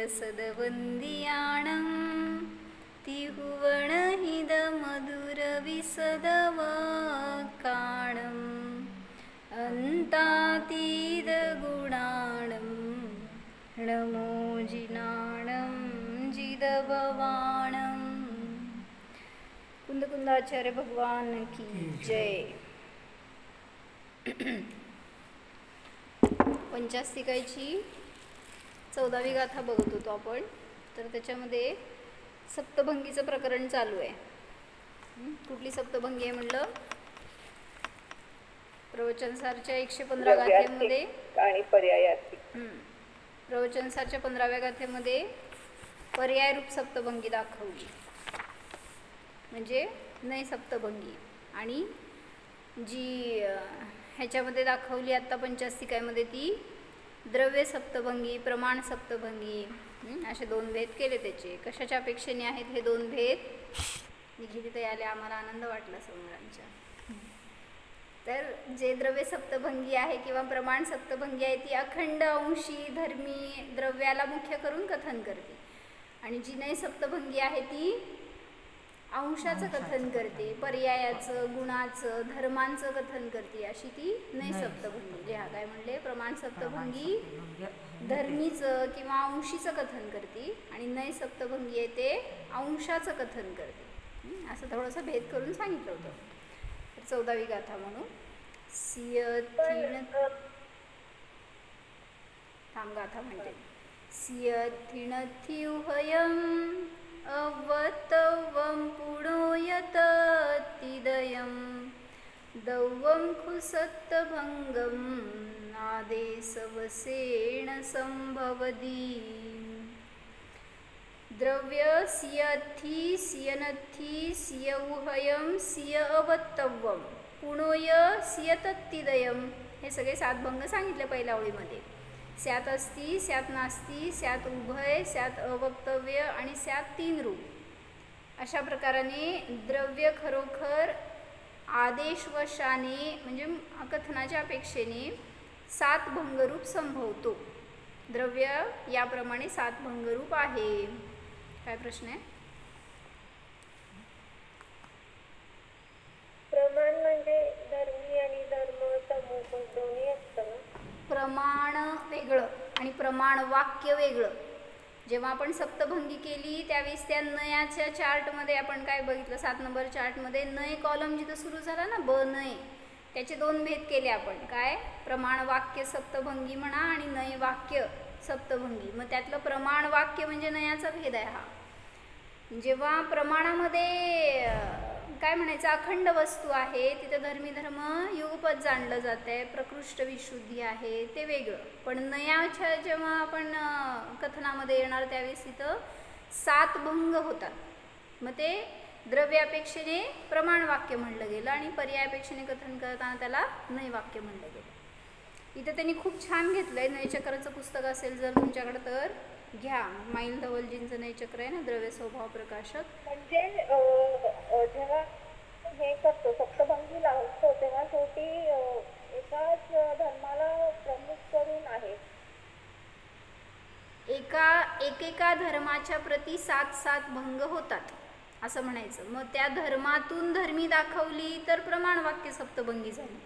रसदवन्दियाणं तिहुवणहिद मधुरविसदवाक्काणम् अन्तातीतगुणाणं नमो जिनाणं जिदभवाणं। कुंदकुंदाचार्य भगवान की जय। पंचास्तिकाची 14वी गाथा बघत होतो आपण। तर त्याच्यामध्ये सप्तभंगीचं प्रकरण चालू आहे। कुठली सप्तभंगी आहे म्हणलं? प्रवचनसारच्या 115 गाथेमध्ये आणि पर्यायार्थी। प्रवचनसारच्या 15व्या गाथेमध्ये पर्याय रूप सप्तभंगी दाखवली, म्हणजे नय सप्तभंगी। आणि जी ह्याच्यामध्ये दाखवली आता पंचास्तिकामध्ये ती द्रव्य सप्तभंगी, प्रमाण सप्तभंगी, असे दोन भेद केले त्याचे। कशाच्या अपेक्षेने आहेत हे दोन भेद? निघितीत आले, आम्हाला आनंद वाटला समोरांच्या। तर जे द्रव्य सप्तभंगी आहे किंवा प्रमाण सप्तभंगी आहे ती अखंड अंशी धर्मी द्रव्याला मुख्य करून कथन करते, आणि जी नय सप्तभंगी आहे ती अंशाचं कथन करते, पर्यायाचं, गुणाचं, धर्मांचं कथन करते, अशी ती नय सप्तभंगी। लिहा काय म्हणले? प्रमाण सप्तभंगी धर्मीचं किंवा अंशीचं कथन करते, आणि नय सप्तभंगी आहे ते अंशाचं कथन करते। असं थोडंसं भेद करून सांगितलं होतं। 14वी गाथा म्हणून थांब गाथा म्हणते। सियथिणथिउहयम् अवतवं पुणोयततिदयं दौवं खुसत्तभङ्गम् आदेशवसेण संभवति। द्रव्य सियथि सियनथि सियउहयं सिय अवत्तवं पुणोय सियतत्तिदयं, हे सगळे 7 भंग सांगितले पहिल्या ओळीमध्ये। स्यात अस्ति, स्यात नास्ति, स्यात उभय, स्यात अवक्तव्य आणि स्यात 3 रूप। अशा प्रकाराने द्रव्य खरोखर आदेशवशाने म्हणजे कथनाच्या अपेक्षेने 7 भंगरूप संभवतो। द्रव्य याप्रमाणे 7 भंगरूप आहे। काय प्रश्न आहे? प्रमाण म्हणजे धर्मी आणि धर्म समूह दोन्ही असतं ना? प्रमाण वेगळं आणि प्रमाण वाक्य वेगळं। जेव्हा आपण सप्तभंगी केली त्यावेळेस त्या नयाच्या चार्टमध्ये आपण काय बघितलं? 7 नंबर चार्टमध्ये नय कॉलम जिथं सुरू झाला ना, ब नय, त्याचे 2 भेद केले आपण। काय? प्रमाण वाक्य सप्तभंगी म्हणा आणि नय वाक्य सप्तभंगी। मग त्यातलं प्रमाण वाक्य म्हणजे नयाचा भेद आहे हा। जेव्हा प्रमाणामध्ये काय म्हणायचं, अखंड वस्तू आहे, तिथं धर्मी धर्म युगपद जाणलं जात आहे, प्रकृष्ट विशुद्धी आहे, ते वेगळं। पण नयाच्या जेव्हा आपण कथनामध्ये येणार त्यावेळेस तिथं 7 भंग होतात। मग ते द्रव्यापेक्षेने प्रमाण वाक्य म्हणलं गेलं आणि पर्यायापेक्षेने कथन करताना त्याला नय वाक्य म्हणलं गेलं। इथं त्यांनी खूप छान घेतलंय। नयचक्राचं पुस्तक असेल जर तुमच्याकडे तर घ्या। माईल धवलजींचं नयचक्र आहे ना, द्रव्य स्वभाव प्रकाशक। म्हणजे जेव्हा हे करतो सप्तभंगी लावतो तेव्हा शेवटी एकाच धर्माला प्रमुख करून आहे, एकेका धर्माच्या प्रती 7 भंग होतात असं म्हणायचं। मग त्या धर्मातून धर्मी दाखवली तर प्रमाण वाक्य सप्तभंगी झाली,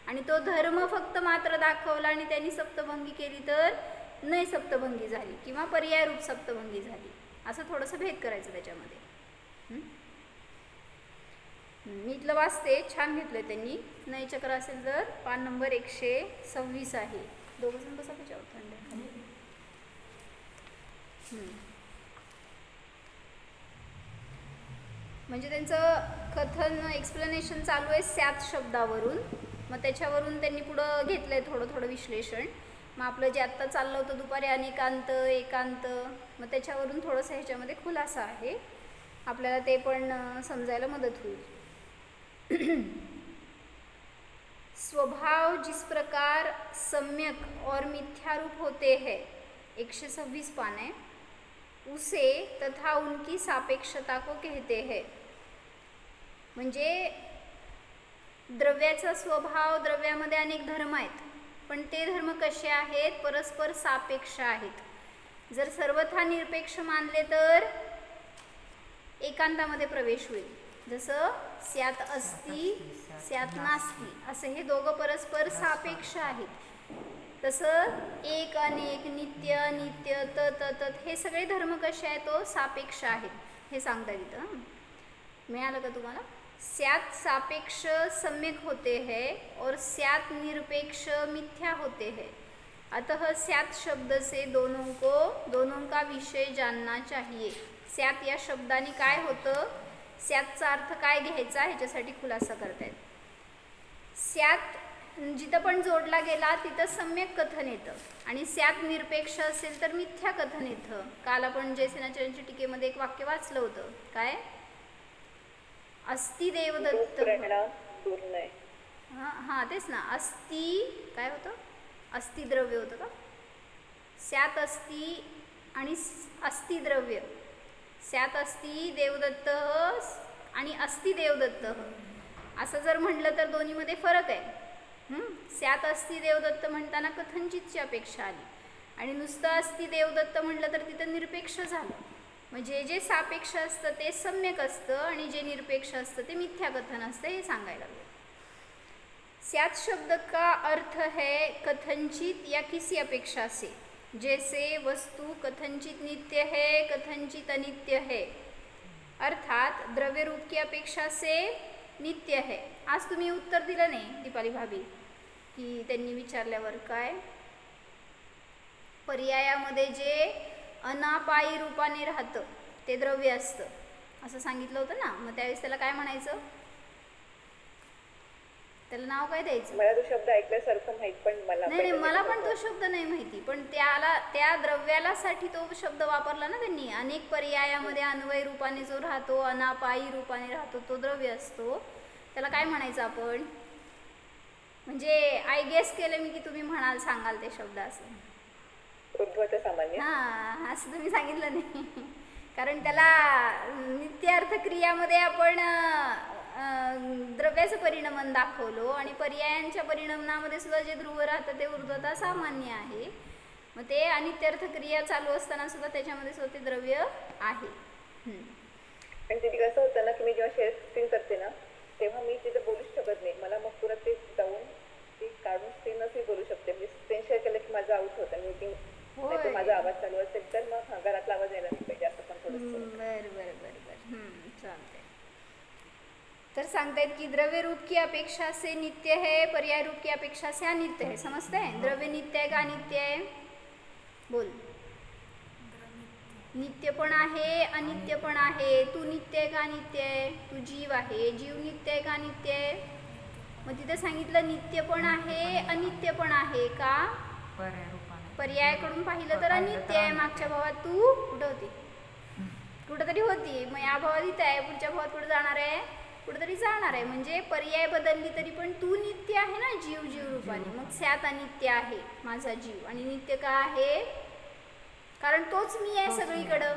आणि तो धर्म फक्त मात्र दाखवला आणि त्यांनी सप्तभंगी केली तर नय सप्तभंगी झाली किंवा पर्याय रूप सप्तभंगी झाली। असं थोडंसं भेद करायचं त्याच्यामध्ये। मी इथलं वाचते, छान घेतलंय त्यांनी। नयचक्र असेल तर पान नंबर 126 आहे। दोघंजण बसा त्याच्यावर थंड। म्हणजे त्यांचं कथन एक्सप्लेनेशन चालू आहे 7 शब्दावरून। मग त्याच्यावरून त्यांनी पुढं घेतलंय थोडं विश्लेषण। मग आपलं जे आत्ता चाललं होतं दुपारी अनेकांत एकांत, मग त्याच्यावरून थोडंसं ह्याच्यामध्ये खुलासा आहे, आपल्याला ते पण समजायला मदत होईल। स्वभाव जिस प्रकार सम्यक और मिथ्या रूप होते हैं, 126 पान है, उसे तथा उनकी सापेक्षता को कहते हैं। म्हणजे द्रव्याचा स्वभाव, द्रव्यामध्ये अनेक धर्म आहेत, पण ते धर्म कसे आहेत? परस्पर सापेक्ष आहेत। जर सर्वथा निरपेक्ष मानले तर एकांतामध्ये प्रवेश होईल. जसं स्यात अस्ति स्यात नास्ति असे हे दोघं परस्पर सापेक्ष आहेत. तसं एक अनेक नित्य अनित्य तत तत हे सगळे धर्म कसे आहेत तो सापेक्ष आहेत हे सांगता येतं. मिळालं का तुम्हाला? स्यात सापेक्ष सम्यक होते हैं और स्यात निरपेक्ष मिथ्या होते हैं. अतः स्यात शब्द से दोनों का विषय जानना चाहिए. स्यात या शब्दाने काय होतं, स्यातचा अर्थ काय घ्यायचा ह्याच्यासाठी खुलासा करतायत. स्यात जिथं पण जोडला गेला तिथं सम्यक कथन येतं आणि स्यात निरपेक्ष असेल तर मिथ्या कथन येतं. काल आपण जयसेनाचार्यांच्या टीकेमध्ये एक वाक्य वाचलं होतं. काय? अस्ति देवदत्त. हां तेच ना. अस्ति काय होतं? अस्ति द्रव्य होतं का? स्यात अस्ति आणि अस्ति द्रव्य. स्यात अस्ति देवदत्त आणि अस्ति देवदत्त असं जर म्हटलं तर दोन्हीमध्ये फरक आहे. स्यात अस्ति देवदत्त म्हणताना कथनचितची अपेक्षा आली आणि नुसतं अस्ति देवदत्त म्हटलं तर तिथं निरपेक्ष झालं. म्हणजे जे सापेक्ष असतं ते सम्यक असतं आणि जे निरपेक्ष असतं ते मिथ्या कथन असतं हे सांगायला लागलं. स्यात शब्द का अर्थ है कथनचित या किसी अपेक्षा से. जैसे वस्तु कथनचित नित्य है कथनचित अनित्य है, अर्थात द्रव्य रूप की अपेक्षा से नित्य है. आज तुम्ही उत्तर दिलं नाही दीपाली भाभी की त्यांनी विचारल्यावर काय पर्यायामध्ये जे अनापायी रूपाने राहतं ते द्रव्य असतं असं सांगितलं होतं ना. मग त्यावेळेस त्याला काय म्हणायचं, त्याला नाव काय द्यायचं? मला तो शब्द ऐकल्यासारखं माहित पण नाही मला पण तो शब्द नाही माहिती, पण त्या द्रव्याला साठी तो शब्द वापरला ना त्यांनी. अनेक पर्यायामध्ये अन्वय रूपाने जो राहतो अनापायी रूपाने राहतो तो द्रव्य असतो. त्याला काय म्हणायचं आपण? म्हणजे आय गेस केलं मी की तुम्ही सांगाल ते शब्द असं. हां असं तुम्ही सांगितलं नाही कारण त्याला नित्यार्थ क्रियामध्ये आपण द्रव्याचं परिणमन दाखवलो आणि पर्यायांच्या परिणमनामध्ये सुद्धा जे ध्रुव राहतं ते ऊर्ध्वता सामान्य आहे. मग ते अनित्यार्थ क्रिया चालू असताना सुद्धा त्याच्यामध्ये सुद्धा ते द्रव्य आहे. आणि तिथे कसं होतं ना की मी जेव्हा शेअर स्क्रीन करते ना तेव्हा मी तिथे बोलूच शकत नाही. मला मग पुन्हा ते जाऊन ते काढून स्क्रीनच बोलू शकते. म्हणजे स्क्रीन शेअर केलं की माझा आउट होतं. मीटिंग माझा आवाज चालू असेल तर मग घरातला आवाज यायला नाही पाहिजे असं पण थोडंसं. बरं चालतंय. तर सांगतायत की द्रव्य रूप की अपेक्षा से नित्य है पर्याय रूप की अपेक्षा से अनित्य है. समजते है? द्रव्य नित्य आहे का अनित्य आहे? बोल. नित्य पण आहे अनित्य पण आहे. तू नित्य आहे का अनित्य आहे? तू जीव आहे. जीव नित्य आहे का अनित्य आहे? मग तिथे सांगितलं नित्य पण आहे अनित्य पण आहे का? पर्यायाकडून पाहिलं तर अनित्य आहे. मागच्या भावात तू कुठं होती? कुठंतरी होती. मग या भावात इथं आहे. पुढच्या भावात कुठं जाणार आहे? कुठेतरी जाणार आहे. म्हणजे पर्याय बदलली तरी पण तू नित्य आहे ना जीव रूपाने. मग स्यात अनित्य आहे माझा जीव. आणि नित्य का आहे? कारण तोच मी आहे सगळीकडं.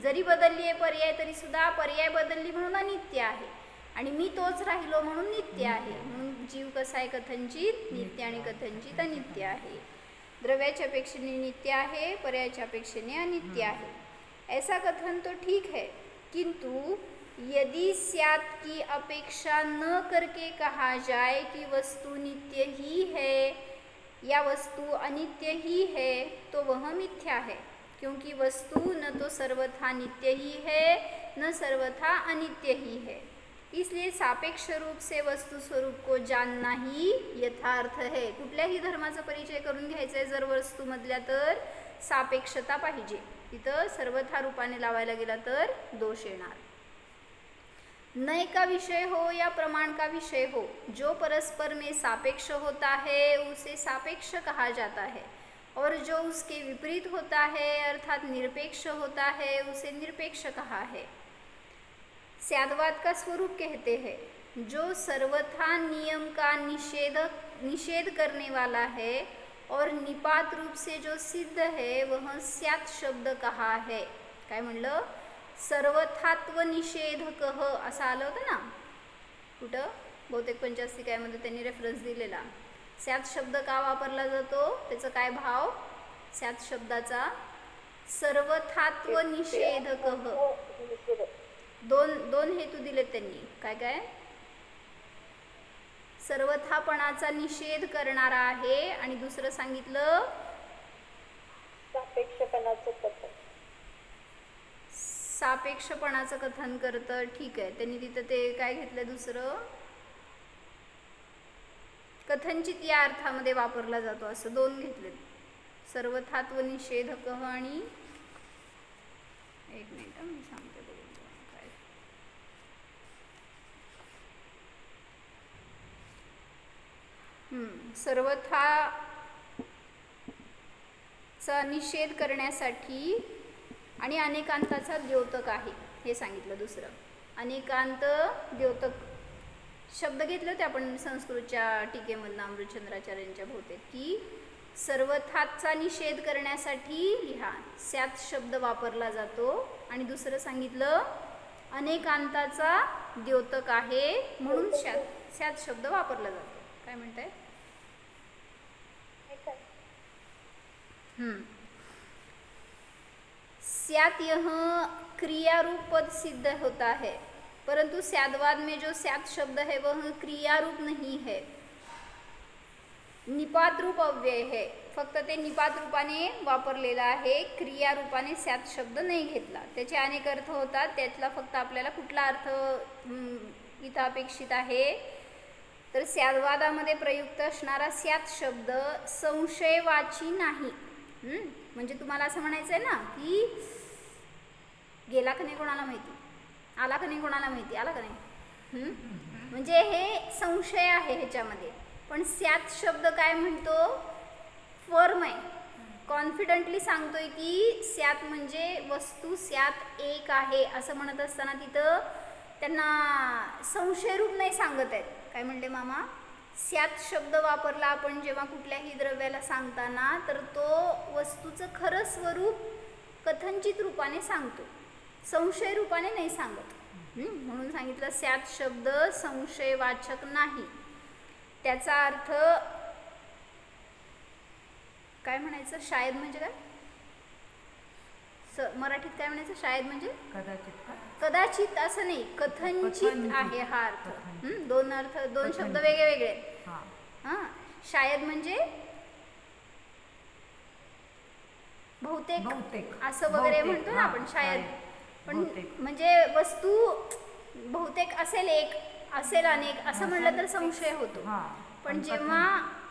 जरी बदलली आहे पर्याय तरी सुद्धा पर्याय बदलली म्हणून अनित्य आहे आणि मी तोच राहिलो म्हणून नित्य आहे. म्हणून जीव कसा आहे? कथनचित नित्य आणि कथनचित अनित्य आहे. द्रव्याच्या अपेक्षेने नित्य आहे पर्यायाच्या अपेक्षेने अनित्य आहे. ऐसा कथन तो ठीक है किंतु यदि स्यात की अपेक्षा न करके कहा जाए कि वस्तु नित्य ही है या वस्तु अनित्य ही है तो वह मिथ्या है. क्योंकि वस्तु न तो सर्वथा नित्य ही है न सर्वथा अनित्य ही है. इसलिए सापेक्ष रूप से वस्तु स्वरूप को जानना ही यथार्थ है. कुठल्याही धर्माचा परिचय करून घ्यायचा आहे जर वस्तूमधल्या तर सापेक्षता पाहिजे. तिथं सर्वथा रूपाने लावायला गेला तर दोष येणार. नय का विषय हो या प्रमाण का विषय हो जो परस्पर में सापेक्ष होता है उसे सापेक्ष कहा जाता है और जो उसके विपरीत होता है अर्थात निरपेक्ष होता है उसे निरपेक्ष कहा है. स्यादवाद का स्वरूप कहते हैं जो सर्वथा नियम का निषेध करने वाला है और निपात रूप से जो सिद्ध है वह स्यात शब्द कहा है. काय म्हणलं? सर्वथात्व निषेधकः असं आलं होतं ना कुठं बहुतेक पंचास्तिकामध्ये त्यांनी रेफरन्स दिलेला. स्यात शब्द का वापरला जातो त्याचं काय भाव? स्यात शब्दाचा सर्वथात्व निषेधकः. दोन हेतू दिलेत त्यांनी. काय काय? सर्वथापणाचा निषेध करणारा आहे आणि दुसरं सांगितलं सापेक्षपणाचं कथन. सापेक्षपणाचं कथन करतं. ठीक आहे, त्यांनी तिथं ते काय घेतलं दुसरं, कथनचित या अर्थामध्ये वापरला जातो असं दोन घेतले. सर्वथात्व निषेधकः आणि एक मिनिट मी सांगते बघून काय. सर्वथाचा निषेध करण्यासाठी आणि अनेकांताचा द्योतक आहे हे सांगितलं. दुसरं अनेकांत द्योतक शब्द घेतले होते आपण संस्कृतच्या टीकेमधनं अमृतचंद्राचार्यांच्या बहुतेक, की सर्वथाचा निषेध करण्यासाठी लिहा स्यात शब्द वापरला जातो आणि दुसरं सांगितलं अनेकांताचा द्योतक आहे म्हणून स्यात शब्द वापरला जातो. काय म्हणताय? स्यात यह क्रिया रूप पद सिद्ध होता है, परंतु स्यादवाद में जो स्यात शब्द है वह क्रिया रूप नहीं है, निपात रूप अव्यय है. फक्त ते निपात रूपाने वापरलेला आहे, क्रिया रूपाने स्यात शब्द नाही घेतला. त्याचे अनेक अर्थ होतात, त्यातला फक्त आपल्याला कुठला अर्थ इथं अपेक्षित आहे तर स्यादवादामध्ये प्रयुक्त असणारा स्यात शब्द संशयवाची नाही. म्हणजे तुम्हाला असं म्हणायचं आहे ना की गेला का नाही कोणाला माहिती, आला का नाही कोणाला माहिती, आला का नाही, म्हणजे हे संशय आहे ह्याच्यामध्ये. पण स्यात शब्द काय म्हणतो, फर्म आहे, कॉन्फिडंटली सांगतोय की स्यात म्हणजे वस्तू स्यात एक आहे असं म्हणत असताना तिथं त्यांना संशयरूप नाही सांगत आहेत. काय म्हणले मामा? स्यात शब्द वापरला आपण जेव्हा कुठल्याही द्रव्याला सांगताना तर तो वस्तूचं खरं स्वरूप कथनचित रूपाने सांगतो, संशय रूपाने नाही सांगत. म्हणून सांगितलं स्यात शब्द संशयवाचक नाही. त्याचा अर्थ काय म्हणायचं, शायद म्हणजे काय, मराठीत काय म्हणायचं, शायद म्हणजे कदाचित असं नाही, कथनचित आहे हा अर्थ. दोन अर्थ, दोन शब्द वेगळे वेगळे. हां, शायद म्हणजे बहुतेक असं वगैरे म्हणतो ना आपण, शायद. पण म्हणजे वस्तू बहुतेक असेल, एक असेल, अनेक असं म्हणलं तर संशय होतो. पण जेव्हा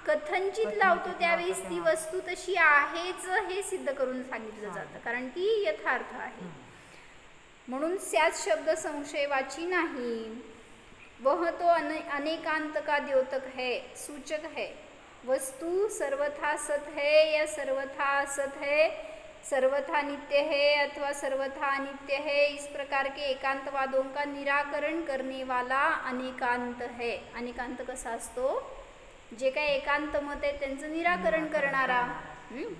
कथनचित लावतो त्यावेळेस ती वस्तू तशी आहेच हे सिद्ध करून सांगितलं जातं, कारण ती यथार्थ आहे. म्हणून स्यात शब्द संशयवाची नाही. वह तो अनेकांत का द्योतक है, सूचक है. वस्तु सर्वथा सत है या सर्वथा असत है, सर्वथा नित्य है अथवा सर्वथा अनित्य है, इस प्रकार के एकांतवादों का निराकरण करने वाला अनेकांत है. अनेकांत कसा असतो, जे काय एकांत मत आहे त्यांचं निराकरण करणारा.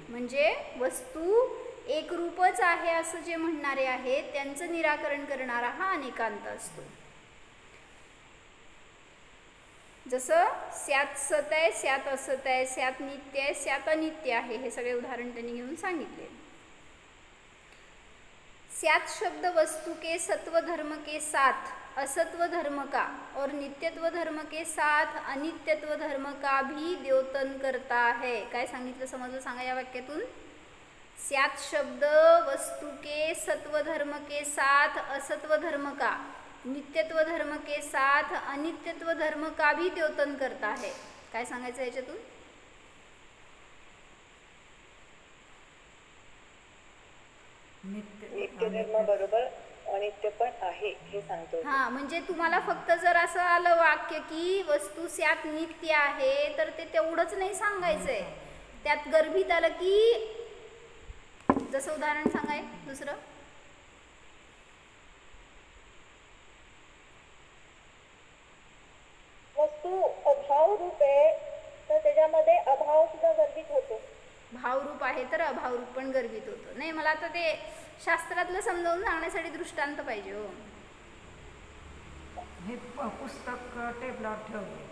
म्हणजे वस्तू एक रूपच आहे असं जे म्हणणारे आहेत त्यांचं निराकरण करणारा हा अनेकांत असतो. जसं स्यात सत आहे, स्यात असत आहे, स्यात नित्य आहे, स्यात अनित्य आहे, हे सगळे उदाहरण त्यांनी घेऊन सांगितले. स्यात शब्द वस्तु के सत्व धर्म के साथ असत्व धर्म का और नित्यत्व धर्म के साथ अनित्यत्व धर्म का भी द्योतन करता है. काय सांगितलं समजलं सांगा या वाक्यातून. स्यात शब्द वस्तु के सत्व धर्म के साथ असत्व धर्म का, नित्यत्व धर्म के साथ अनित्यत्व धर्म का भी द्योतन करता है. काय सांगायचं याच्यातून? नित्य धर्म बरोबर अनित्य पण आहे हे सांगतो. हा, म्हणजे तुम्हाला फक्त जर असं आलं वाक्य की वस्तू स्यात नित्य आहे तर ते तेवढंच नाही सांगायचंय, त्यात गर्भित आलं की जसं उदाहरण सांगाय दुसरं, वस्तू अभाव रूप आहे तर त्याच्यामध्ये अभाव सुद्धा गर्भित होतो. भावरूप आहे तर अभावरूप पण गर्भित होतो. नाही, मला आता ते शास्त्रातलं समजावून सांगण्यासाठी दृष्टांत पाहिजे. हो, हे पुस्तक टेबलावर ठेवले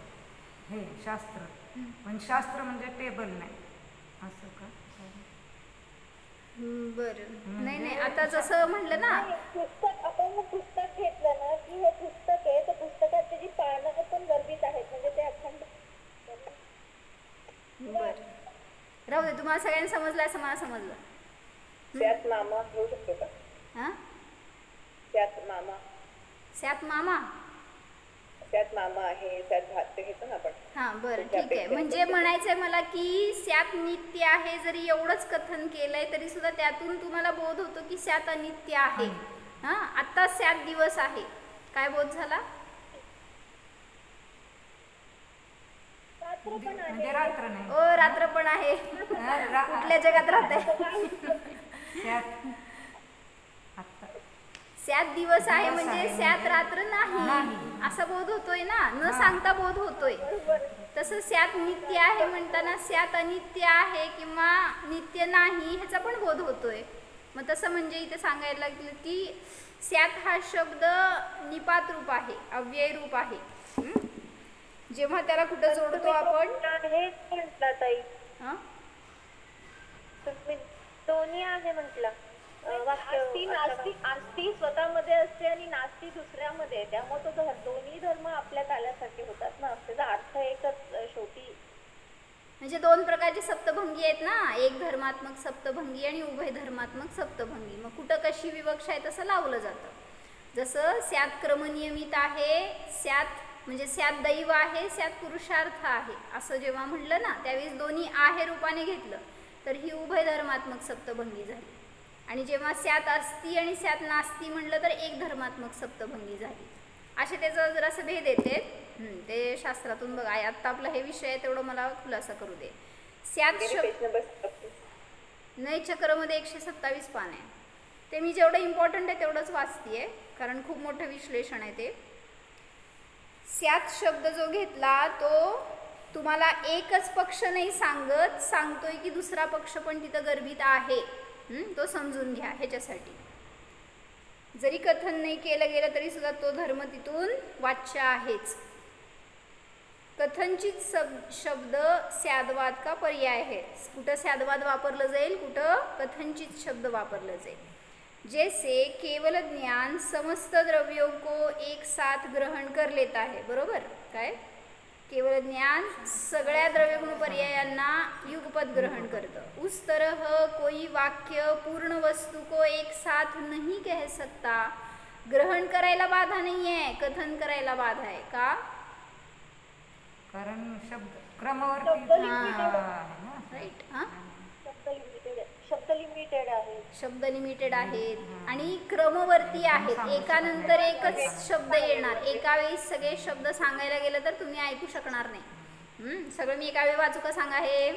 हे शास्त्र, पण शास्त्र म्हणजे टेबल नाही असं का? बरं. नाही नाही, आता जसं म्हणलं ना, पुस्तक आपण पुस्तक घेतलं ना की हे पुस्तक आहे, तर पुस्तकात त्याची पानं पण गर्भित आहेत, म्हणजे ते अखंड. बरं राहू दे. तुम्हाला सगळ्यांना समजलं असं मला समजलं. त्यात मामा घेऊ शकतो का? हां, त्यात मामा, स्यात मामा. त्यात मामा आहे, त्यात भात ते घेतो ना आपण. हां बरं ठीक आहे. म्हणजे म्हणायचंय मला की स्यात नित्य आहे जरी एवढंच कथन केलंय तरी सुद्धा त्यातून तुम्हाला बोध होतो की स्यात अनित्य आहे. हां, आत्ता स्यात दिवस आहे, काय बोध झाला? म्हणजे रात्र नाही. ओ रात्र पण आहे. कुठल्या जगात राहते? स्यात दिवस आहे म्हणजे स्यात रात्र नाही असा बोध होतोय ना, न सांगता बोध होतोय. तसं स्यात नित्य आहे म्हणताना स्यात अनित्य आहे किंवा नित्य नाही ह्याचा पण बोध होतोय. मग तसं म्हणजे इथे सांगायला लागलं की स्यात हा शब्द निपात रूप आहे, अव्यय रूप आहे. जेव्हा त्याला कुठं जोडतो आपण, हेच म्हटलं ताई, तुम्ही दोन्ही आहे म्हटलं. आस्ती स्वतःमध्ये असते आणि नास्ती दुसऱ्यामध्ये, त्यामुळे तो दोन्ही धर्म आपल्यात आल्यासारखे होतात ना, त्याचा अर्थ एकच शेवटी. म्हणजे दोन प्रकारचे सप्तभंगी आहेत ना, एक धर्मात्मक सप्तभंगी आणि उभय धर्मात्मक सप्तभंगी. मग कुठं कशी विवक्षा आहे तसं लावलं जातं. जसं स्यात क्रमनियमित आहे, स्यात म्हणजे स्यात दैव आहे, स्यात पुरुषार्थ आहे असं जेव्हा म्हणलं ना, त्यावेळेस दोन्ही आहे रूपाने घेतलं तर ही उभय धर्मात्मक सप्तभंगी झाली. आणि जेव्हा स्यात असती आणि स्यात नास्ती म्हणलं तर एक धर्मात्मक सप्तभंगी झाली. असे त्याचं जरासं भेद येते, ते शास्त्रातून बघा. आत्ता आपला हे विषय आहे तेवढं मला खुलासा करू दे. स्यात नय चक्रमध्ये 127 पान आहे. ते मी जेवढं इम्पॉर्टंट आहे तेवढंच वाचतीये, कारण खूप मोठं विश्लेषण आहे ते. स्यात शब्द जो घेतला तो तुम्हाला एकच पक्ष नाही सांगत, सांगतोय की दुसरा पक्ष पण तिथं गर्भित आहे, तो समजून घ्या. ह्याच्यासाठी जरी कथन नाही केलं गेलं तरी सुद्धा तो धर्म तिथून वाच्य आहेच. कथनचित शब्द स्यादवाद का पर्याय है. कुठं स्यादवाद वापरलं जाईल, कुठं कथनचित शब्द वापरलं जाईल. जैसे केवल ज्ञान समस्त द्रव्यों को एक साथ ग्रहण कर लेता है. बरोबर काय? केवल ज्ञान सगळ्या द्रव्यगुण पर्यायांना युगपद ग्रहण करतं. उस तरह कोई वाक्य पूर्ण वस्तु को एक साथ नहीं कह सकता. ग्रहण करायला बाधा नाही आहे, कथन करायला बाधा आहे. का? कारण शब्द क्रमवरती राईट. हां, शब्द लिमिटेड आहेत आणि क्रमवर्ती आहेत. एकानंतर एकच शब्द येणार. एका वेळी सगळे शब्द सांगायला गेलं तर तुम्ही ऐकू शकणार नाही. सगळं मी एका वेळी वाचू का सांगा, हे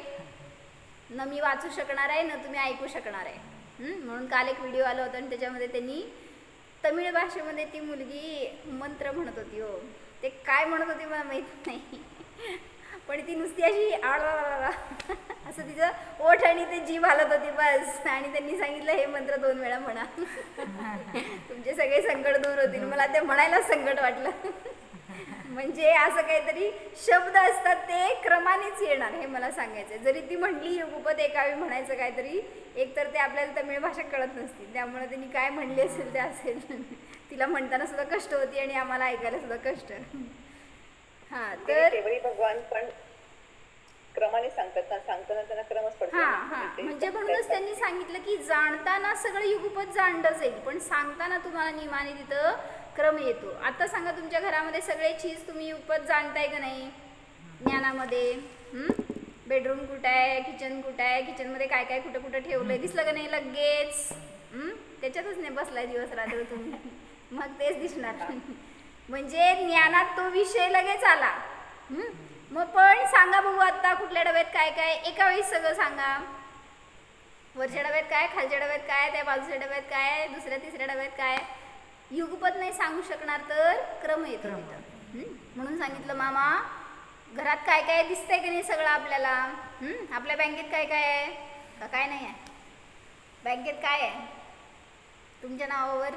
न मी वाचू शकणार आहे न तुम्ही ऐकू शकणार आहे. म्हणून काल एक व्हिडिओ आला होता आणि त्याच्यामध्ये त्यांनी तमिळ भाषेमध्ये ती मुलगी मंत्र म्हणत होती. हो, ते काय म्हणत होती मला माहीत नाही, पण ती नुसती अशी आळा असं तिचं ओठ आणि ते जीभ हालत होती बस. आणि त्यांनी सांगितलं हे मंत्र 2 वेळा म्हणा, तुमचे सगळे संकट दूर होतील. मला ते म्हणायलाच संकट वाटलं. म्हणजे असं काहीतरी शब्द असतात ते क्रमानेच येणार हे मला सांगायचं. जरी ती म्हटली युगपद एकावेळी म्हणायचं काहीतरी, एकतर ते आपल्याला तमिळ भाषा कळत नसती, त्यामुळे त्यांनी काय म्हणले असेल ते असेल. तिला म्हणताना सुद्धा कष्ट होती आणि आम्हाला ऐकायला सुद्धा कष्ट. हां, तर भगवान पण क्रमाने सांगतात ना, सांगताना त्यांना क्रमच पडतो. म्हणजे म्हणूनच त्यांनी सांगितलं की जाणताना सगळं युगपद जाणलं जाईल, पण सांगताना तुम्हाला नियमाने तिथं क्रम येतो. आता सांगा, तुमच्या घरामध्ये सगळे चीज तुम्ही युगपद जाणताय का नाही ज्ञानामध्ये? बेडरूम कुठं आहे, किचन कुठं आहे, किचनमध्ये काय काय कुठं कुठं ठेवलंय दिसलं का नाही लगेच? त्याच्यातच नाही बसलाय दिवस रात्र तुम्ही, मग तेच दिसणार. म्हणजे ज्ञानात तो विषय लगेच आला. मग पण सांगा बघू आता कुठल्या डब्यात काय काय, एका वेळी सगळं सांगा. वरच्या डब्यात काय, खालच्या डब्यात काय, त्या बाजूच्या डब्यात काय, दुसऱ्या तिसऱ्या डब्यात काय. युगपद नाही सांगू शकणार तर क्रम येतो तिथं. म्हणून सांगितलं मामा, घरात काय काय दिसतंय की नाही सगळं आपल्याला. आपल्या बँकेत काय काय आहे का काय नाही आहे? बँकेत काय आहे तुमच्या नावावर?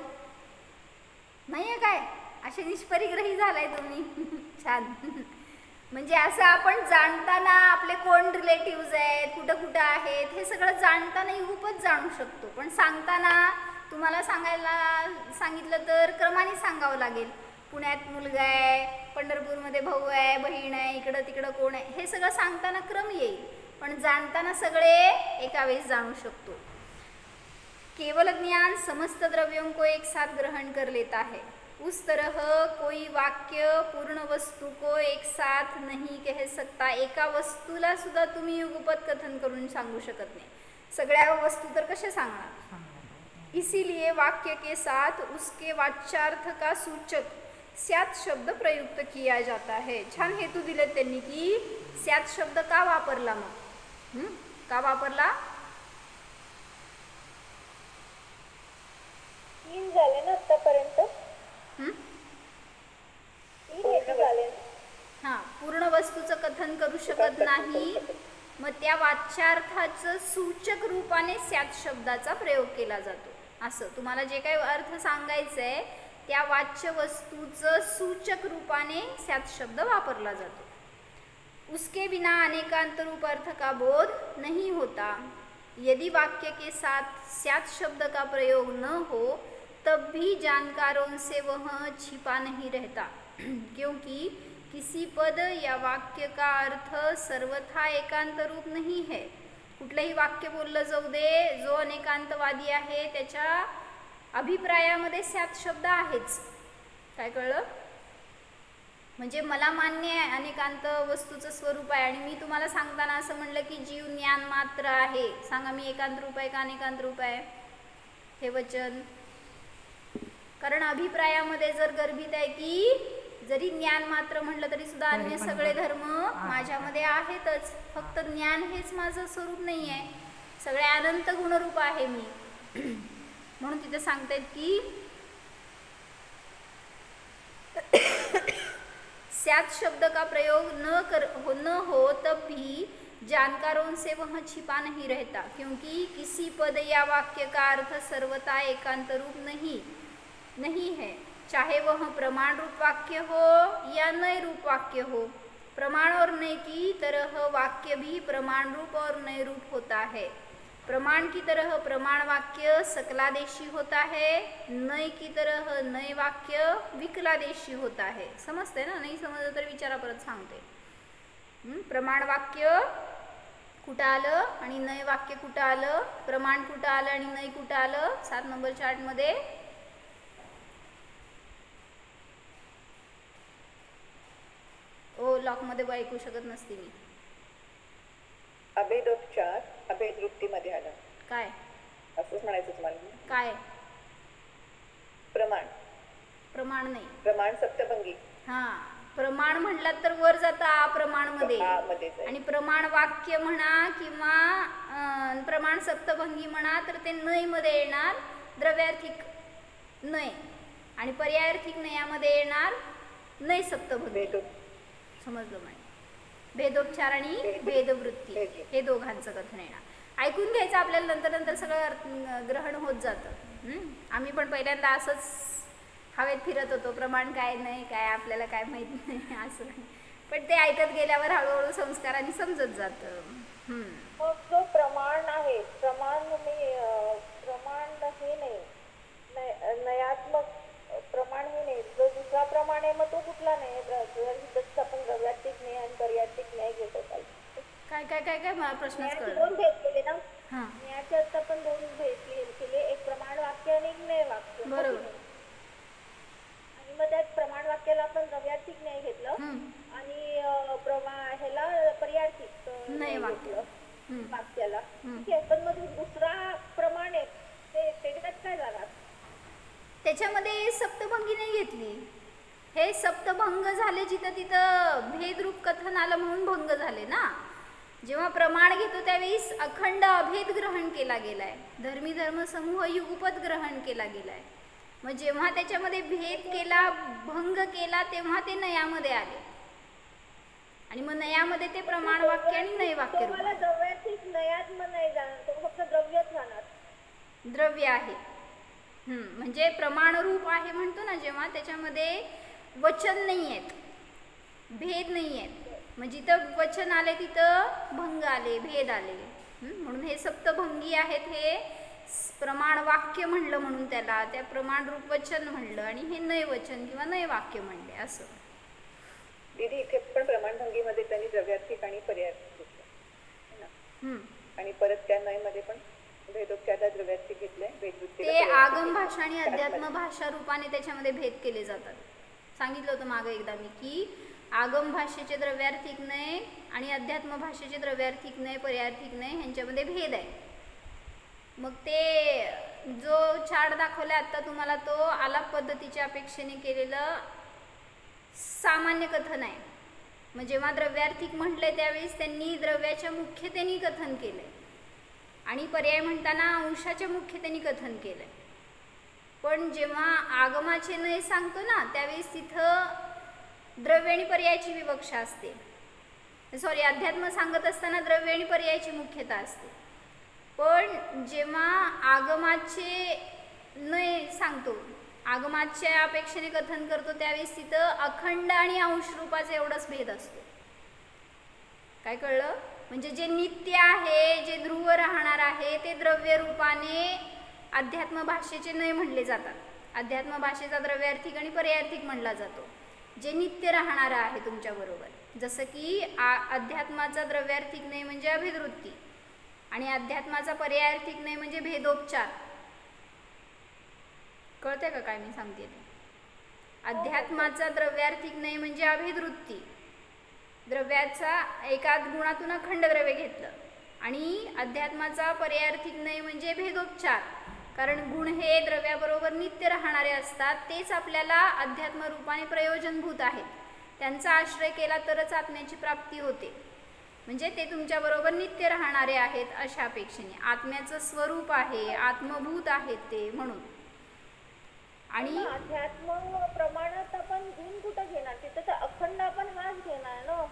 नाही आहे काय? असे निष्परिग्रही झालाय तुम्ही. छान. म्हणजे असं आपण जाणताना आपले कोण रिलेटिव्ज आहेत, कुठं कुठं आहेत, हे सगळं जाणताना युगपच जाणू शकतो. पण सांगताना तुम्हाला सांगितलं तर क्रमाने सांगावं लागेल. पुण्यात मुलगा आहे, पंढरपूरमध्ये भाऊ आहे, बहीण आहे, इकडं तिकडं कोण आहे, हे सगळं सांगताना क्रम येईल. पण जाणताना सगळे एका वेळेस जाणू शकतो. केवल ज्ञान समस्त द्रव्यों को एक साथ ग्रहण कर लेता है. उस तरह कोई वाक्य पूर्ण वस्तू को एक साथ नहीं कह सकता. एका वस्तूला सुद्धा तुम्ही युगपत कथन करून सांगू शकत नाही. सगळ्या वस्तू तर कसे सांगणार. इसीलिए वाक्य के साथ उसके वाच्यार्थ का सूचक स्यात् शब्द प्रयुक्त किया जाता है. छान हेतू दिले त्यांनी की स्यात् शब्द का वापरला. मग का वापरला. 3 झाले ना आतापर्यंत. हां, पूर्ण वस्तूचं कथन करू शकत नाही, मग त्या वाच्यार्थाचं सूचक रूपाने स्यात् शब्दाचा प्रयोग केला जातो. असं तुम्हाला जे काही अर्थ सांगायचं आहे त्या वाच्य वस्तूचं सूचक रूपाने स्यात् शब्द वापरला जातो. उसके बिना अनेकांत रूप अर्थ का बोध नहीं होता. यदि वाक्य के साथ स्यात् शब्द का प्रयोग न हो तब भी जानकारों से वह छिपा नहीं रहता, क्योंकि किसी पद या वाक्य का अर्थ सर्वथा एकांत रूप नहीं है. कुठलंही वाक्य बोललं जाऊ दे, जो अनेकांतवादी आहे त्याच्या अभिप्रायामध्ये स्यात् शब्द आहेच. काय कळलं. म्हणजे मला मान्य आहे अनेकांत वस्तूचं स्वरूप आहे, आणि मी तुम्हाला सांगताना असं म्हणलं की जीव ज्ञान मात्र आहे. सांगा, मी एकांत रूप आहे का अनेकांत रूप आहे हे वचन. कारण अभिप्रायामध्ये जर गर्भित आहे की जरी ज्ञान मात्र म्हणलं तरी सुद्धा अन्य सगळे धर्म माझ्यामध्ये आहेतच, फक्त ज्ञान हेच माझं स्वरूप नाही आहे. सगळे अनंत गुणरूप आहे मी. म्हणून तिथे सांगतायत की स्यात् शब्द का प्रयोग न हो तब भी जानकारों से वह छिपा नहीं रहता, क्योंकि किसी पद या वाक्य का अर्थ सर्वथा एकांत रूप नहीं है, चाहे वह प्रमाण रूप वाक्य हो या नय रूप वाक्य हो. प्रमाण और नय की तरह वाक्य भी प्रमाण रूप और नय रूप होता है. प्रमाण की तरह प्रमाण वाक्य सकलादेशी होता है, नय की तरह नय वाक्य विकलादेशी होता है. समजते ना. नाही समजलं तर विचारा, परत सांगते. प्रमाण वाक्य कुठं आलं आणि नय वाक्य कुठं आलं, प्रमाण कुठं आलं आणि नय कुठं आलं. 7 नंबर चार्टमध्ये लॉकमध्ये ऐकू शकत नसते मी. अभेदोपचार अभेद वृत्तीमध्ये आला. काय असंच म्हणायचं तुम्हाला. काय प्रमाण. प्रमाण नाही, प्रमाण सप्तभंगी. हा, प्रमाण म्हटलं तर वर जातं अप्रमाण मध्ये, आणि प्रमाण वाक्य म्हणा किंवा प्रमाण सप्तभंगी म्हणा तर ते नय मध्ये येणार द्रव्यार्थिक नय, आणि पर्यायार्थिक नयामध्ये येणार नय सप्तभंगी. समजलं म्हणे. भेदोपचार आणि भेदवृत्ती हे दोघांचं कथन येणार. ऐकून घ्यायचं आपल्याला, नंतर सगळं ग्रहण होत जातं. आम्ही पण पहिल्यांदा असंच हवेत फिरत होतो, प्रमाण काय नाही काय आपल्याला काय माहीत नाही असं, पण ते ऐकत गेल्यावर हळूहळू संस्काराने समजत जातं. मग जो प्रमाण आहे, प्रमाण हे नाही, नयात्मक प्रमाण हे नाही, जो दुसरा प्रमाण आहे मग तो कुठला नाही. आपण द्रव्यात्मिक न्याय आणि पर्यात्मिक न्याय घेत असाल. काय काय काय काय मला प्रश्नच कळला. 2 भेद केले ना. न्यायाचे अर्थ आपण 2 भेद केले, एक प्रमाण वाक्य आणि एक न्याय वाक्य. बरोबर. आणि मग त्यात प्रमाण वाक्याला आपण द्रव्यात्मिक न्याय घेतलं आणि ह्याला पर्यायार्थिक न्याय घेतलं वाक्याला. ठीक आहे, पण मग दुसरा प्रमाण आहे ते त्याच्यात काय झाला. त्याच्यामध्ये सप्तभंगी नाही घेतली. हे सप्तभंग झाले जिथं तिथं भेदरूप कथन आलं म्हणून भंग झाले ना. जेव्हा प्रमाण घेतो त्यावेळेस अखंड अभेद ग्रहण केला गेलाय, धर्मी धर्म समूह युगपत ग्रहण केला गेलाय. मग जेव्हा त्याच्यामध्ये भेद केला, भंग केला, तेव्हा ते नयामध्ये आले, आणि मग नयामध्ये ते प्रमाण वाक्य आणि नय वाक्य नयात मग नाही जाणार, तो फक्त द्रव्यच राहणार. द्रव्य आहे. म्हणजे प्रमाणरूप आहे म्हणतो ना जेव्हा, त्याच्यामध्ये वचन नाही आहेत, भेद नाही आहेत, मग जिथं वचन आले तिथं भंग आले, भेद आले. म्हणून हे सप्तभंगी आहेत. हे प्रमाण वाक्य म्हणलं म्हणून त्याला, त्या प्रमाण रूप वचन म्हणलं, आणि हे नय वचन किंवा नय वाक्य म्हणले असं. दीदी इथे पण प्रमाणभंगीमध्ये त्यांनी द्रव्यार्थिक आणि पर्यायार्थिक घेतलं आणि परत त्या नय मध्ये पण भेदोपचार द्रव्यार्थिक घेतले. ते आगम भाषा आणि अध्यात्म भाषा रूपाने त्याच्यामध्ये भेद केले जातात. सांगितलं होतं मागं एकदा मी की आगम भाषेचे द्रव्यार्थिक नय आणि अध्यात्म भाषेचे द्रव्यार्थिक नय, पर्यायार्थिक नय ह्यांच्यामध्ये भेद आहे. मग ते जो चार्ट दाखवला आता तुम्हाला तो आलाप पद्धतीच्या अपेक्षेने केलेलं सामान्य कथन आहे. मग जेव्हा द्रव्यार्थिक म्हटले त्यावेळेस त्यांनी द्रव्याच्या मुख्यतेने कथन केलंय आणि पर्याय म्हणताना अंशाच्या मुख्यतेने कथन केलंय. पण जेव्हा आगमाचे नय सांगतो ना त्यावेळेस तिथं द्रव्य आणि पर्यायाची विवक्षा असते. सॉरी, अध्यात्म सांगत असताना द्रव्य आणि पर्यायाची मुख्यता असते. पण जेव्हा आगमाचे नय सांगतो, आगमाच्या अपेक्षेने कथन करतो त्यावेळेस तिथं अखंड आणि अंश रूपाचा एवढाच भेद असतो. काय कळलं? म्हणजे जे नित्य आहे, जे ध्रुव राहणार आहे ते द्रव्य रूपाने अध्यात्म भाषेचे नय म्हणले जातात. अध्यात्म भाषेचा द्रव्यार्थिक आणि पर्यायार्थिक म्हणला जातो. जे नित्य राहणार आहे तुमच्याबरोबर, जसं की अध्यात्माचा द्रव्यार्थिक नय म्हणजे अभिवृत्ती आणि अध्यात्माचा पर्यायार्थिक नय म्हणजे भेदोपचार. कळतंय का काय मी सांगते ते? अध्यात्माचा द्रव्यार्थिक नय म्हणजे अभेदवृत्ती, द्रव्याचा एकाच गुणातून अखंड द्रव्य घेतलं, आणि अध्यात्माचा पर्यायार्थिक नय म्हणजे भेदोपचार, कारण गुण हे द्रव्याबरोबर नित्य राहणारे असतात. तेच आपल्याला अध्यात्म रूपाने प्रयोजनभूत आहेत. त्यांचा आश्रय केला तरच आत्म्याची प्राप्ती होते. म्हणजे ते तुमच्याबरोबर नित्य राहणारे आहेत अशा अपेक्षेने. आत्म्याचं स्वरूप आहे, आत्मभूत आहेत ते म्हणून. आणि अध्यात्म प्रमाणात आपण गुण कुठं घेणार? तिथं तर अखंड आपण हाच घेणार ना.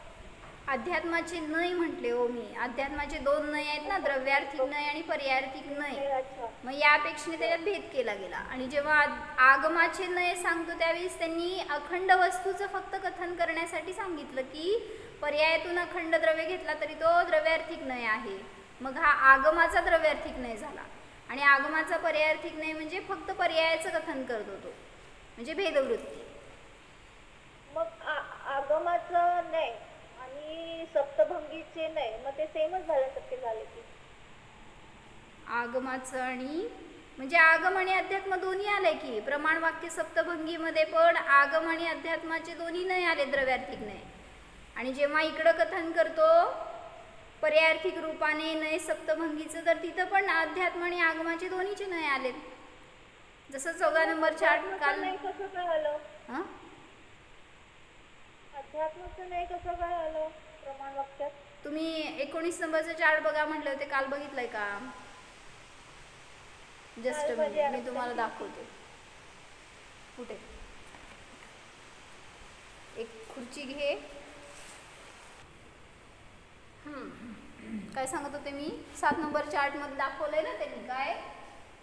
अध्यात्माचे नय म्हटले हो मी. अध्यात्माचे दोन नय आहेत ना, द्रव्यार्थिक नय आणि पर्यायार्थिक नय. मग या अपेक्षेने त्याच्यात भेद केला गेला. आणि जेव्हा आगमाचे नय सांगतो त्यावेळेस त्यांनी अखंड वस्तूचं फक्त कथन करण्यासाठी सांगितलं की पर्यायातून अखंड द्रव्य घेतला तरी तो द्रव्यार्थिक नय आहे. मग हा आगमाचा द्रव्यार्थिक नय झाला. आणि आगमाचा पर्यायार्थिक नय म्हणजे फक्त पर्यायाचं कथन करत होतो, म्हणजे भेदवृत्ती. मग आगमाचं नय आणि सप्तभंगीचे नय मग ते सेमच झाल्यासारखे झाले की? आगमाचं आणि म्हणजे आगम आणि अध्यात्म दोन्ही आले की. प्रमाण वाक्य सप्तभंगीमध्ये पण आगम आणि अध्यात्माचे दोन्ही नय आले, द्रव्यार्थिक नय. आणि जेव्हा इकडं कथन करतो पर्यायार्थिक रूपाने नय सप्तभंगीचं, तर तिथं पण अध्यात्म आणि आगमाचे दोन्हीचे नय आले. जसं 14 नंबर चार्ट काल. कसं काय आलं? अध्यात्माचं नाही कसं काय आलं प्रमाण वाक्यात? तुम्ही 19 नंबरचं चार्ट बघा म्हटलं होते, काल बघितलंय का? जस्ट मी तुम्हाला दाखवते. कुठे? एक खुर्ची घे. काय सांगत होते मी? 7 नंबर चार्ट मध्ये दाखवलंय ना त्यांनी. काय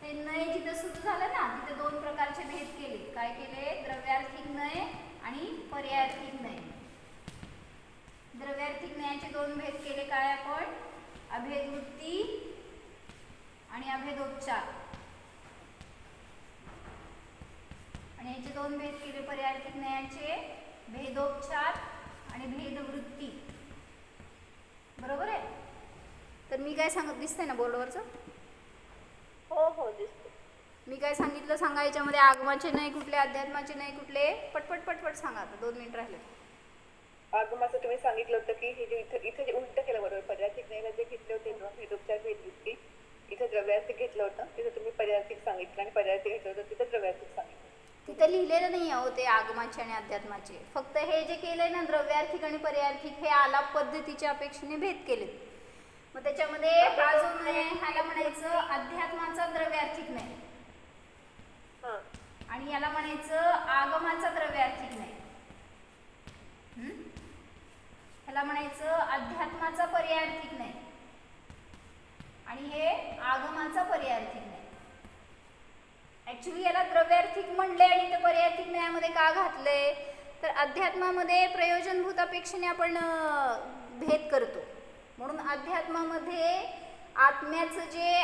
हे नय जिथं सुरू झालं ना तिथे दोन प्रकारचे भेद केले. काय केले? द्रव्यार्थिक नय आणि पर्यायार्थिक नय. द्रव्यार्थिक नयाचे दोन भेद केले. काय आपण? अभेदवृत्ती आणि अभेदोपचार. आणि याचे दोन भेद केले पर्यायार्थिक नयाचे, भेदोपचार आणि भेदवृत्ती. बरोबर आहे? तर मी काय सांगत दिसतंय ना बोर्डवरचं? हो हो दिसते. मी काय सांगितलं सांगा याच्यामध्ये? आगमाचे नाही कुठले, अध्यात्माचे नाही कुठले? पटपट पटपट सांगा, आता 2 मिनिट राहिले. आगमाचं तुम्ही सांगितलं होतं की हे जे इथे जे उलट केलं बरोबर. पर्यायार्थिक नाही जे घेतले होते भेदोपचार भेदवृत्ती, इथे द्रव्यार्थिक घेतलं होतं, तिथे तुम्ही पर्यायार्थिक सांगितलं, आणि पर्यायार्थिक घेतलं होतं तिथे द्रव्यार्थिक सांगितलं. तिथं लिहिलेलं नाही आहे ते आगमाचे आणि अध्यात्माचे. फक्त हे जे केलंय ना द्रव्यार्थिक आणि पर्यायार्थिक, हे आलाप पद्धतीच्या अपेक्षेने भेद केलेत. मग त्याच्यामध्ये हा जो नाही ह्याला म्हणायचं अध्यात्माचा द्रव्यार्थिक नाही, आणि याला म्हणायचं आगमाचा द्रव्यार्थिक नाही. ह्याला म्हणायचं अध्यात्माचा पर्यायार्थिक नाही, आणि हे आगमाचा पर्यायार्थिक नाही. ऍक्च्युली याला द्रव्यार्थिक म्हणले आणि ते पर्यायार्थिक न्यायामध्ये का घातले? तर अध्यात्मामध्ये प्रयोजनभूत अपेक्षेने आपण भेद करतो. म्हणून अध्यात्मामध्ये आत्म्याचं जे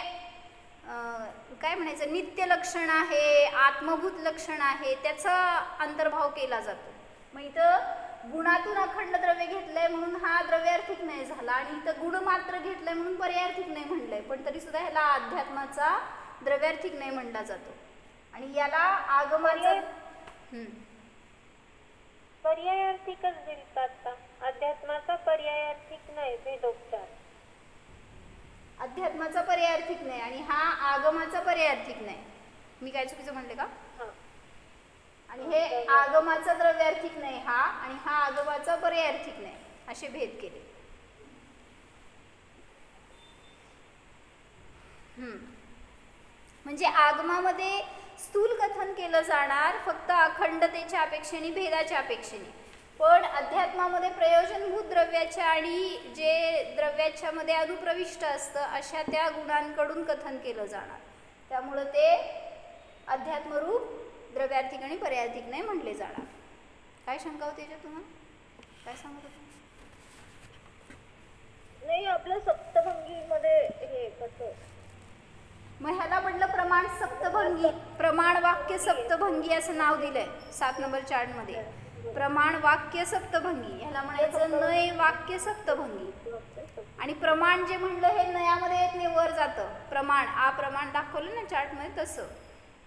काय म्हणायचं नित्य लक्षण आहे, आत्मभूत लक्षण आहे, त्याचा अंतर्भाव केला जातो. मग इथं गुणातून अखंड द्रव्य घेतलंय म्हणून हा द्रव्यार्थिक नाही झाला, आणि इथं गुण मात्र घेतलंय म्हणून पर्यायार्थिक नाही म्हणलंय, पण तरी सुद्धा ह्याला अध्यात्माचा द्रव्यार्थिक नाही म्हणला जातो. आणि याला आगमाचा पर्यायार्थिकच दिलतात. अध्यात्माचा पर्यायार्थिक नाही, भेदोपचार. अध्यात्माचा पर्यायार्थिक नाही आणि हा आगमाचा पर्यायार्थिक नाही. मी काय चुकीचं म्हणले का? आणि हे आगमाचा द्रव्यार्थिक नाही हा, आणि हा आगमाचा पर्यायार्थिक नाही, असे भेद केले. म्हणजे आगमामध्ये स्थूल कथन केलं जाणार फक्त अखंडतेच्या अपेक्षेने, भेदाच्या अपेक्षेने, पण अध्यात्मामध्ये प्रयोजनभूत द्रव्याच्या आणि जे द्रव्याच्या मध्ये अनुप्रविष्ट असतं अशा त्या गुणांकडून कथन केलं जाणार. त्यामुळं ते अध्यात्मरूप द्रव्यार्थिक आणि पर्यायार्थिक नाही म्हटले जाणार. काय शंका होती याच्यात तुम्हाला? काय सांगत होते? नाही, आपलं सप्तभंगीमध्ये हे कसं, मग ह्याला म्हटलं प्रमाण सप्तभंगी, प्रमाण वाक्य सप्तभंगी असं नाव दिलंय 7 नंबर चार्टमध्ये. प्रमाण वाक्य सप्तभंगी, ह्याला म्हणायचं नय वाक्य सप्तभंगी. आणि प्रमाण जे म्हणलं हे नयामध्ये येत नाही, वर जातं प्रमाण. प्रमाण दाखवलं ना चार्टमध्ये तसं,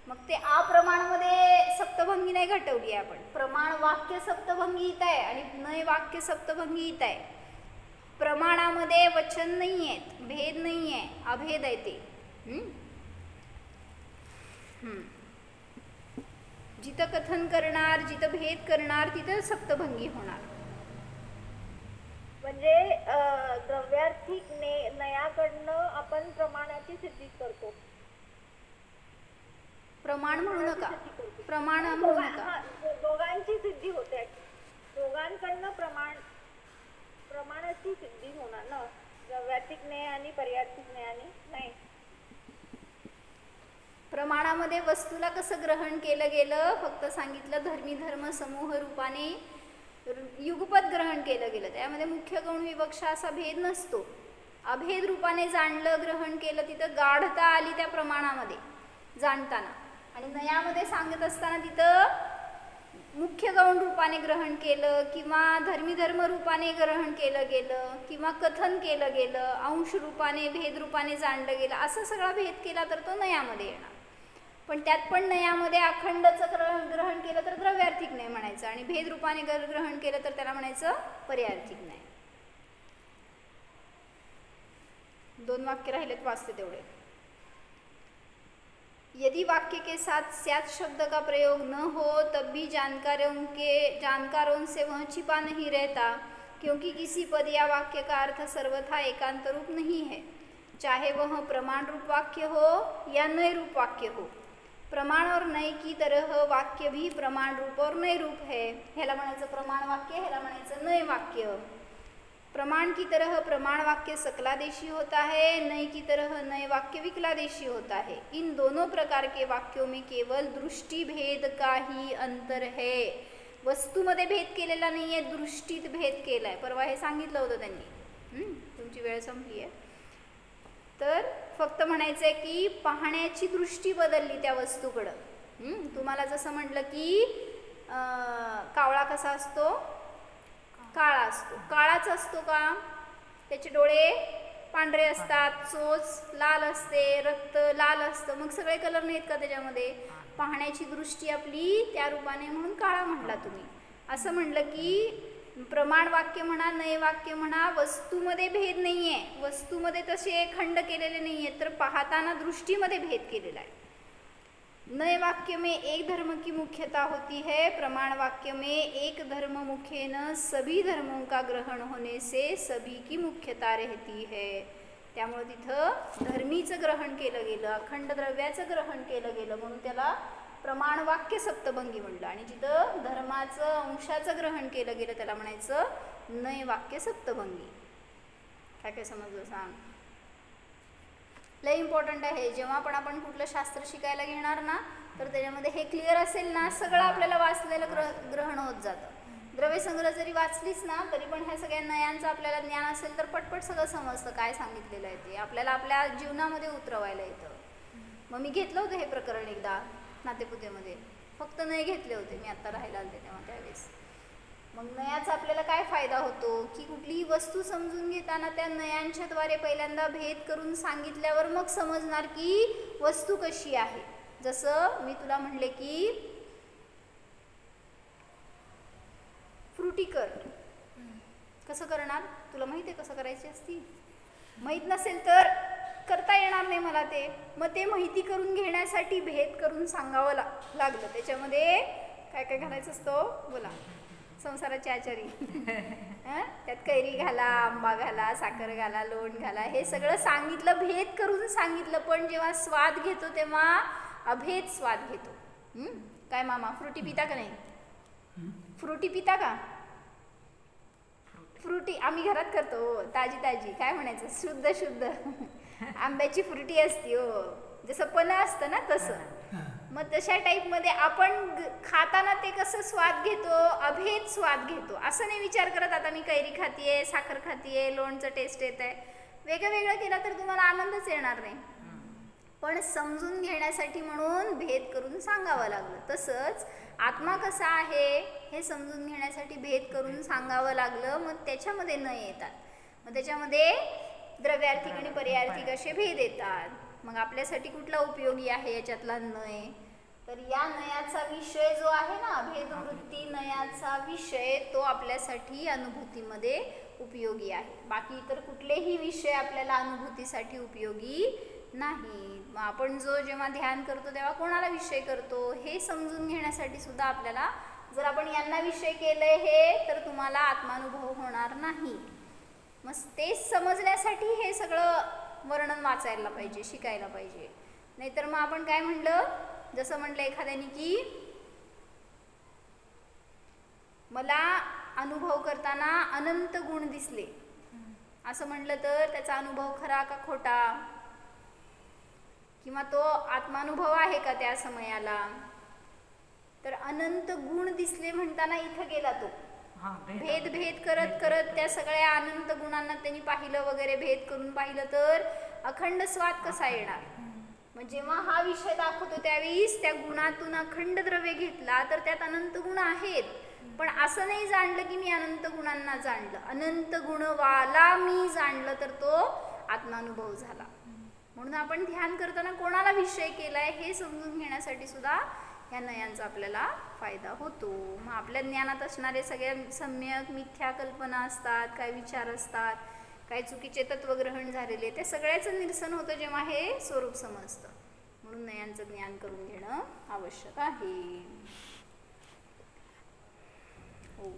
मग ते प्रमाणामध्ये सप्तभंगी नाही घटवली आहे आपण. प्रमाण वाक्य सप्तभंगी इथं आहे आणि नय वाक्य सप्तभंगी इथं आहे. प्रमाणामध्ये वचन नाही आहेत, भेद नाही आहे, अभेद आहे ते. जिथं कथन करणार, जिथं भेद करणार, तिथं सप्तभंगी होणार. म्हणजे द्रव्यार्थिक नयाकडनं आपण प्रमाणाची सिद्धी करतो. प्रमाण म्हणू नका, प्रमाण म्हणू नका. दोघांची सिद्धी होते, दोघांकडनं प्रमाणाची सिद्धी होणार ना, द्रव्यार्थिक न्याय आणि पर्यायार्थिक न्यायाने नाही. प्रमाणामध्ये वस्तूला कसं ग्रहण केलं गेलं, फक्त सांगितलं धर्मी धर्म समूह रूपाने युगपत ग्रहण केलं गेलं. त्यामध्ये मुख्य गौण विवक्षा असा भेद नसतो. अभेद रूपाने जाणलं, ग्रहण केलं, तिथं गाढता आली त्या प्रमाणामध्ये जाणताना. आणि नयामध्ये सांगत असताना तिथं मुख्य गौण रूपाने ग्रहण केलं किंवा धर्मी धर्म रूपाने ग्रहण केलं गेलं किंवा कथन केलं गेलं, अंश रूपाने भेद रूपाने जाणलं गेलं, असा सगळा भेद केला तर तो नयामध्ये येणार. पण त्यात पण नयामध्ये अखंडचं ग्रहण केलं तर द्रव्यार्थिक नाही म्हणायचं, आणि भेद रूपाने ग्रहण केलं तर त्याला म्हणायचं पर्यायार्थिक नाही. 2 वाक्य राहिलेत, वाचते तेवढे. यदि वाक्य के साथ स्यात् शब्द का प्रयोग न हो तब भी जानकारों से वह छिपा नहीं रहता, क्योंकि किसी पद या वाक्य का अर्थ सर्वथा एकांत रूप नहीं है, चाहे वह प्रमाण रूप वाक्य हो या नय रूप वाक्य हो. प्रमाण और नय की तरह वाक्य भी प्रमाण रूप और नय रूप है. ह्याला म्हणायचं प्रमाण वाक्य, ह्याला म्हणायचं नय वाक्य. प्रमाण की तरह प्रमाण वाक्य सकलादेशी होता है, नय की तरह नय वाक्य विकलादेशी होता है. इन दोनों प्रकार के वाक्यों में केवल दृष्टि भेद का ही अंतर है. वस्तूमध्ये भेद केलेला नाही आहे, दृष्टीत भेद केला आहे. परवा हे सांगितलं होतं त्यांनी. तुमची वेळ संपली आहे. तर फक्त म्हणायचं आहे की पाहण्याची दृष्टी बदलली त्या वस्तूकडं. तुम्हाला जसं म्हटलं की कावळा कसा असतो, काळा असतो. काळाच असतो का? त्याचे डोळे पांढरे असतात, चोच लाल असते, रक्त लाल असतं, मग सगळे कलर नाहीत का त्याच्यामध्ये? पाहण्याची दृष्टी आपली त्या रूपाने म्हणून काळा म्हटला तुम्ही. असं म्हणलं की प्रमाण वाक्य म्हणा, नय वाक्य म्हणा, वस्तूमध्ये भेद नाही आहे, वस्तूमध्ये तसे खंड केलेले नाही आहेत, तर पाहताना दृष्टीमध्ये भेद केलेला आहे. नय वाक्य में एक धर्म की मुख्यता होती है, प्रमाण वाक्य में एक धर्म मुख्येन सभी धर्मों का ग्रहण होने से सभी की मुख्यता रहती है. त्यामुळे तिथं धर्मीचं ग्रहण केलं गेलं, अखंड द्रव्याचं ग्रहण केलं गेलं, म्हणून त्याला प्रमाण वाक्य सप्तभंगी म्हणलं. आणि जिथं धर्माचं अंशाचं ग्रहण केलं गेलं त्याला म्हणायचं नय वाक्य सप्तभंगी. काय काय समजलं सांग? लय इम्पॉर्टंट आहे. जेव्हा पण आपण कुठलं शास्त्र शिकायला घेणार ना, तर त्याच्यामध्ये हे क्लिअर असेल ना, सगळं आपल्याला वाचलेलं ग्रहण होत जातं. द्रव्यसंग्रह जरी वाचलीस ना तरी पण ह्या सगळ्या नयांचं आपल्याला ज्ञान असेल तर पटपट सगळं समजतं काय सांगितलेलं आहे ते आपल्याला आपल्या जीवनामध्ये उतरवायला येतं. मग मी घेतलं होतं हे प्रकरण एकदा नातेपुतेमध्ये, फक्त नय घेतले होते मी आत्ता राहायला आले तेव्हा त्यावेळेस. मग नयाचा आपल्याला काय फायदा होतो की कुठलीही वस्तू समजून घेताना त्या नयांच्या द्वारे पहिल्यांदा भेद करून सांगितल्यावर मग समजणार की वस्तू कशी आहे. जसं मी तुला म्हणले की फ्रुटी कर, कसं करणार तुला माहिती आहे कसं करायची असती? माहीत नसेल तर करता येणार नाही मला ते. मग ते माहिती करून घेण्यासाठी भेद करून सांगावं लागलं. त्याच्यामध्ये काय काय घालायचं असतं बोला, संसाराची आचारी त्यात कैरी घाला, आंबा घाला, साखर घाला, लोण घाला, हे सगळं सांगितलं, भेद करून सांगितलं. पण जेव्हा स्वाद घेतो तेव्हा अभेद स्वाद घेतो. काय मामा फ्रुटी पिता का नाही? फ्रुटी पिता का? फ्रुटी आम्ही घरात करतो हो, ताजी ताजी, काय म्हणायचं शुद्ध शुद्ध आंब्याची फ्रुटी असती हो, जसं पन्ह असतं ना तसं. मग तशा टाईपमध्ये आपण खाताना ते कसं स्वाद घेतो, अभेद स्वाद घेतो. असं नाही विचार करत आता मी कैरी खातीये, साखर खातीये, लोणचं टेस्ट येत आहे. वेगळं वेगळं केलं तर तुम्हाला आनंदच येणार नाही. पण समजून घेण्यासाठी म्हणून भेद करून सांगावं लागलं. तसंच आत्मा कसा आहे हे समजून घेण्यासाठी भेद करून सांगावं लागलं. मग त्याच्यामध्ये न येतात, मग त्याच्यामध्ये द्रव्यार्थिक आणि पर्यायार्थिक असे भेद येतात. मग आपल्यासाठी कुठला उपयोगी आहे याच्यातला नय? तर या नयाचा विषय जो आहे ना, भेदवृत्ती नयाचा विषय, तो आपल्यासाठी अनुभूतीमध्ये उपयोगी आहे. बाकी इतर कुठलेही विषय आपल्याला अनुभूतीसाठी उपयोगी नाही. मग आपण जेव्हा ध्यान करतो तेव्हा कोणाला विषय करतो हे समजून घेण्यासाठी सुद्धा आपल्याला, जर आपण यांना विषय केलंय हे, तर तुम्हाला आत्मानुभव होणार नाही. मग तेच समजण्यासाठी हे सगळं वर्णन वाचायला पाहिजे, शिकायला पाहिजे. नाहीतर मग आपण काय म्हणलं, जसं म्हणलं एखाद्याने की मला अनुभव करताना अनंत गुण दिसले, असं म्हणलं तर त्याचा अनुभव खरा का खोटा? किंवा तो आत्मानुभव आहे का त्या समयाला? तर अनंत गुण दिसले म्हणताना इथं गेला तो भेद भेद करत करत त्या सगळ्या अनंत गुणांना त्यांनी पाहिलं वगैरे, भेद करून पाहिलं तर अखंड स्वाद कसा येणार? मग जेव्हा हा विषय दाखवतो त्यावेळीस त्या गुणातून अखंड द्रव्य घेतला तर त्यात अनंत गुण आहेत. पण असं नाही जाणलं की मी अनंत गुणांना जाणलं, अनंत गुणवाला मी जाणलं तर तो आत्मानुभव झाला. म्हणून आपण ध्यान करताना कोणाला विषय केलाय हे समजून घेण्यासाठी सुद्धा या नयांचा आपल्याला फायदा होतो. मग आपल्या ज्ञानात असणारे सगळ्या सम्यक मिथ्या कल्पना असतात, काय विचार असतात, काय चुकीचे तत्वग्रहण झालेले, ते सगळ्याचं निरसन होतं जेव्हा हे स्वरूप समजतं. म्हणून नयांचं ज्ञान करून घेणं आवश्यक आहे. हो,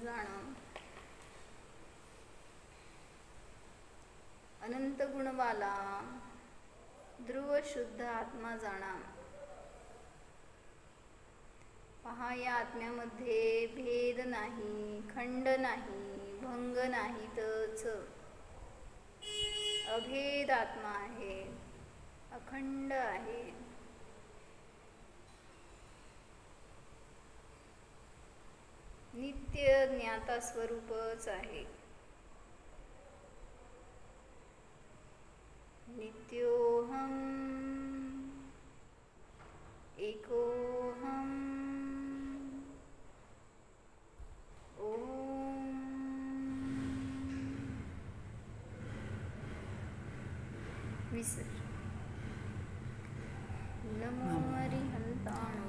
जाणं अनंत गुणवाला ध्रुव शुद्ध आत्मा जाणा. पहा या आत्म्यामध्ये भेद नाही, खंड नाही, भंग नाही, तच अभेद आत्मा आहे, अखंड आहे. नित्य ज्ञाता स्वरूपच आहे. नित्योहम एकोहम ओम विसर नमो हरिहंताण.